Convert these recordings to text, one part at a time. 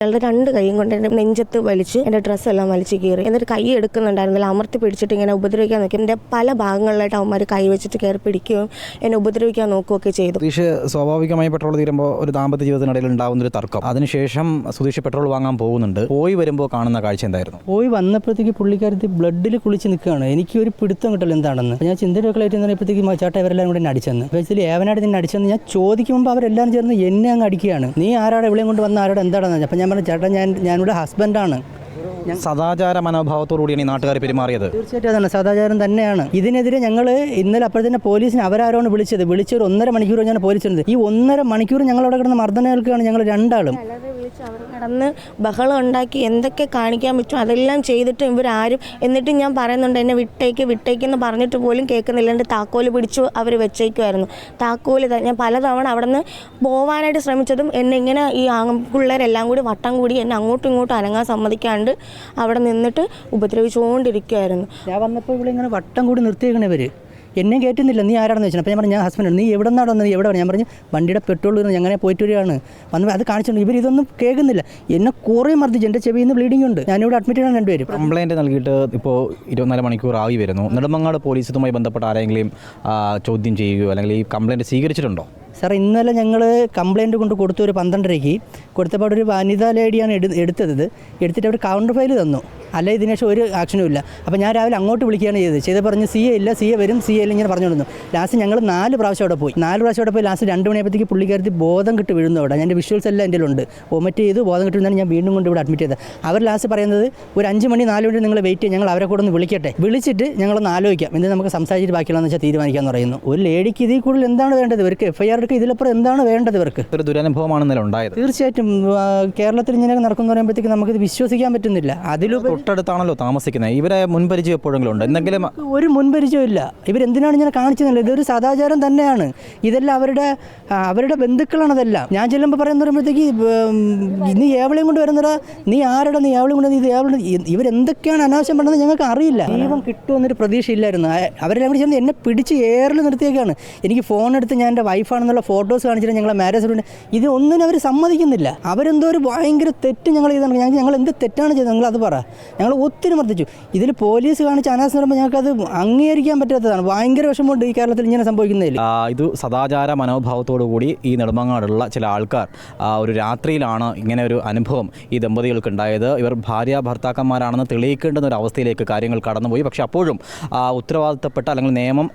അയാളുടെ രണ്ട് കൈയും കൊണ്ട് എൻ്റെ നെഞ്ചത്ത് വലിച്ച് എൻ്റെ ഡ്രസ്സെല്ലാം വലിച്ച് കീറി. എന്നിട്ട് കൈ എടുക്കുന്നുണ്ടായിരുന്നില്ല, അമർത്തി പിടിച്ചിട്ട് ഇങ്ങനെ ഉപദ്രവിക്കാൻ നോക്കി. എൻ്റെ പല ഭാഗങ്ങളിലായിട്ട് അവന്മാർ കൈ വെച്ചിട്ട് കയറി പിടിക്കുകയും എന്നെ ഉപദ്രവിക്കാൻ നോക്കുകയൊക്കെ ചെയ്തു. സുധീഷ് സ്വാഭാവികമായി പെട്രോൾ തീരുമ്പോൾ ഒരു ദാമ്പത്യ ജീവിതത്തിനിടയിൽ ഉണ്ടാകുന്നൊരു തർക്കം. അതിനുശേഷം സുധീഷ് പെട്രോൾ വാങ്ങാൻ പോകുന്നുണ്ട്. പോയി വരുമ്പോൾ കാണുന്ന കാഴ്ച എന്തായിരുന്നു? പോയി വന്നപ്പോഴത്തേക്ക് പുള്ളിക്കാരത്തി ബ്ലഡിൽ കുളിച്ച് നിൽക്കുകയാണ്. എനിക്ക് ഒരു പിടുത്തം കിട്ടില്ല എന്താണെന്ന്. ഞാൻ ചിന്തയൊക്കെ ആയിട്ട് പറഞ്ഞപ്പോഴത്തേക്ക് ചേട്ടാ ഇവരെല്ലാവരും കൂടെ എന്നെ അടിച്ചെന്ന്. ബേസിൽ ഏവനായിട്ട് നിന്നെ അടിച്ചെന്ന് ഞാൻ ചോദിക്കുമ്പോൾ അവരെല്ലാവരും ചേർന്ന് എന്നെ അങ്ങ് അടിക്കുകയാണ്. നീ ആരാടെ ഇവിടെയും കൊണ്ട് വന്ന ആരോടെ എന്താണെന്ന്. അപ്പം ഞാൻ പറഞ്ഞു ചേട്ടാ ഞാനിവിടെ ഹസ്ബൻഡാണ്. സദാചാര മനോഭാവത്തോടുകൂടിയാണ് ഈ നാട്ടുകാർ പെരുമാറിയത്. തീർച്ചയായിട്ടും അതാണ്, സദാചാരം തന്നെയാണ്. ഇതിനെതിരെ ഞങ്ങൾ ഇന്നലെ അപ്പോൾ തന്നെ പോലീസിന് അവരാരോണ് വിളിച്ചത്. വിളിച്ചൊരു 1.5 മണിക്കൂർ ഞാൻ പോലീസിരുന്നത്. ഈ 1.5 മണിക്കൂർ ഞങ്ങളവിടെ കിടന്ന് മർദ്ദനം കേൾക്കുകയാണ് ഞങ്ങൾ രണ്ടാളും. അവർ കിടന്ന് ബഹളം ഉണ്ടാക്കി എന്തൊക്കെ കാണിക്കാൻ പറ്റും അതെല്ലാം ചെയ്തിട്ട് ഇവരാരും. എന്നിട്ട് ഞാൻ പറയുന്നുണ്ട് എന്നെ വിട്ടേക്കെന്ന് പറഞ്ഞിട്ട് പോലും കേൾക്കുന്നില്ല. എൻ്റെ താക്കോല് പിടിച്ചു അവർ വെച്ചേക്കുമായിരുന്നു. താക്കോല് ഞാൻ പലതവണ അവിടെ നിന്ന് പോവാനായിട്ട് ശ്രമിച്ചതും എന്നെ ഇങ്ങനെ ഈ പിള്ളേരെല്ലാം കൂടി വട്ടം കൂടി എന്നെ അങ്ങോട്ടും ഇങ്ങോട്ടും അനങ്ങാൻ സമ്മതിക്കാണ്ട് അവിടെ നിന്നിട്ട് ഉപദ്രവിച്ചുകൊണ്ടിരിക്കുകയായിരുന്നു. ഞാൻ വന്നപ്പോൾ ഇവിടെ ഇങ്ങനെ വട്ടം കൂടി നിർത്തിയേക്കണവർ എന്നെ കയറ്റുന്നില്ല. നീ ആരാണെന്ന് വെച്ചാൽ അപ്പോൾ ഞാൻ പറഞ്ഞു ഞാൻ ഹസ്ബൻഡ്. നീ എവിടെ നിന്നാണ് വന്നത്? എവിടെ? ഞാൻ പറഞ്ഞു വണ്ടിയുടെ പെട്രോൾ ഞങ്ങനെ പോയിട്ട് വരികയാണ്. വന്ന് അത് കാണിച്ചിട്ടുണ്ട്. ഇവരിതൊന്നും കേൾക്കുന്നില്ല. എന്നെ കുറേ മർദ്ദിച്ചു. എൻ്റെ ചെവിയിൽ നിന്ന് ബ്ലീഡിംഗ് ഉണ്ട്. ഞാനിവിടെ അഡ്മിറ്റ് ചെയ്യണം രണ്ടുപേരും. കംപ്ലയിൻറ്റ് നൽകിയിട്ട് ഇപ്പോൾ 24 മണിക്കൂർ ആയി വരുന്നു. നെടുമങ്ങാട് പോലീസ് ഇതുമായി ബന്ധപ്പെട്ട ആരെങ്കിലും ചോദ്യം ചെയ്യുകയോ അല്ലെങ്കിൽ ഈ കംപ്ലയിൻറ്റ് സ്വീകരിച്ചിട്ടുണ്ടോ? സാർ ഇന്നലെ ഞങ്ങൾ കംപ്ലയിൻറ്റ് കൊണ്ട് കൊടുത്തു. ഒരു 12:30 കൊടുത്തപ്പോൾ ഒരു വനിതാ ലേഡിയാണ് എടുത്തത്. എടുത്തിട്ട് അവർ കൗണ്ടർ ഫയൽ തന്നു. അല്ല ഇതിന് ശേഷം ഒരു ആക്ഷനും ഇല്ല. അപ്പോൾ ഞാൻ രാവിലെ അങ്ങോട്ട് വിളിക്കുകയാണ് ചെയ്ത് പറഞ്ഞ് സി എ ഇല്ല, സി എ വരും, സി എ ഇല്ല ഇങ്ങനെ പറഞ്ഞുകൊണ്ടിരുന്നു. ലാസ്റ്റ് ഞങ്ങൾ 4 പ്രാവശ്യം അവിടെ പോയി. 4 പ്രാവശ്യം അവിടെ പോയി. ലാസ്റ്റ് 2 മണിയായപ്പോഴത്തേക്ക് പുള്ളിക്കാരത്തി ബോധം കിട്ട് വീഴുന്നു. അവിടെ എൻ്റെ വിഷ്വൽസ് എല്ലാം എൻ്റെ ഉണ്ട്. വൊമിറ്റ് ചെയ്ത് ബോധം കിട്ടുന്നതാണ് ഞാൻ വീണ്ടും കൊണ്ട് ഇവിടെ അഡ്മിറ്റ് ചെയ്തത്. അവർ ലാസ്റ്റ് പറയുന്നത് ഒരു 5 മണി 4 മണി നിങ്ങൾ വെയിറ്റ് ചെയ്യും, ഞങ്ങൾ അവരെ കൂടെ ഒന്ന് വിളിക്കട്ടെ, വിളിച്ചിട്ട് ഞങ്ങളൊന്ന് ആലോചിക്കാം, എന്നിട്ട് നമുക്ക് സംസാരിച്ചിട്ട് ബാക്കിയുള്ളതെന്ന് വെച്ചാൽ തീരുമാനിക്കാമെന്ന് പറയുന്നു. ഒരു ലേഡിക്ക് ഇതിൽ കൂടുതൽ എന്താണ് വേണ്ടത്? ഇവർക്ക് FIR എടുക്കുക, ഇതിലപ്പുറം എന്താണ് വേണ്ടത് ഇവർക്ക്? ഒരു ദുരനുഭവമാണെന്നല്ല ഉണ്ടായത്. തീർച്ചയായിട്ടും കേരളത്തിൽ ഇങ്ങനെയൊക്കെ നടക്കുന്നു പറയുമ്പോഴത്തേക്ക് നമുക്കിത് വിശ്വസിക്കാൻ പറ്റുന്നില്ല. അതിലുപരി തൊട്ടടുത്താണല്ലോ താമസിക്കുന്നത്. ഇവരെ മുൻപരിചയം എപ്പോഴെങ്കിലും ഉണ്ട്? എന്തെങ്കിലും ഒരു മുൻപരിചയം ഇല്ല. ഇവരെന്തിനാണ് ഇങ്ങനെ കാണിച്ചതല്ല. ഇതൊരു സദാചാരം തന്നെയാണ്. ഇതെല്ലാം അവരുടെ ബന്ധുക്കളാണതെല്ലാം. ഞാൻ ചെല്ലുമ്പോൾ പറയുമ്പോഴത്തേക്ക് നീ ഏവളെയും കൊണ്ട് വരുന്നതാ, നീ ആരുടെ, നീ ഏവളെയും കൊണ്ട്, ഇത് ഏവളെ, ഇവരെന്തൊക്കെയാണ് അനാവശ്യം പറഞ്ഞത് ഞങ്ങൾക്ക് അറിയില്ല. ദൈവം കിട്ടുമെന്നൊരു പ്രതീക്ഷയില്ലായിരുന്നു. അവരെല്ലാം കൂടി ചേർന്ന് എന്നെ പിടിച്ച് ഏറിൽ നിർത്തിയേക്കാണ്. എനിക്ക് ഫോൺ എടുത്ത് ഞാൻ എൻ്റെ വൈഫാണെന്നുള്ള ഫോട്ടോസ് കാണിച്ചിട്ട് ഞങ്ങളെ മാരേജ് ഇത് ഒന്നിനും അവർ സമ്മതിക്കുന്നില്ല. അവരെന്തോ ഒരു ഭയങ്കര തെറ്റ് ഞങ്ങൾ ചെയ്താണ്. ഞങ്ങൾ എന്ത് തെറ്റാണ് ചെയ്തത്? നിങ്ങളത് പറ. ഞങ്ങൾ ഒത്തിരി മർദ്ദിച്ചു. ഇതിൽ പോലീസ് കാണിച്ച അനാസ്ഥ പറയുമ്പോൾ ഞങ്ങൾക്കത് അംഗീകരിക്കാൻ പറ്റാത്തതാണ്. ഭയങ്കര വിഷമമുണ്ട് ഈ കേരളത്തിൽ ഇങ്ങനെ സംഭവിക്കുന്നതിൽ. ഇത് സദാചാര മനോഭാവത്തോടു കൂടി ഈ നെടുമങ്ങാടുള്ള ചില ആൾക്കാർ ഒരു രാത്രിയിലാണ് ഇങ്ങനെ ഒരു അനുഭവം ഈ ദമ്പതികൾക്ക് ഉണ്ടായത്. ഇവർ ഭാര്യ ഭർത്താക്കന്മാരാണെന്ന് തെളിയിക്കേണ്ടുന്ന ഒരു അവസ്ഥയിലേക്ക് കാര്യങ്ങൾ കടന്നുപോയി. പക്ഷേ അപ്പോഴും ഉത്തരവാദിത്തപ്പെട്ട അല്ലെങ്കിൽ നിയമം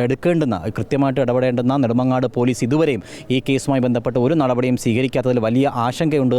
എടുക്കേണ്ടുന്ന, കൃത്യമായിട്ട് ഇടപെടേണ്ടുന്ന നെടുമങ്ങാട് പോലീസ് ഇതുവരെയും ഈ കേസുമായി ബന്ധപ്പെട്ട് ഒരു നടപടിയും സ്വീകരിക്കാത്തതിൽ വലിയ ആശങ്കയുണ്ട്.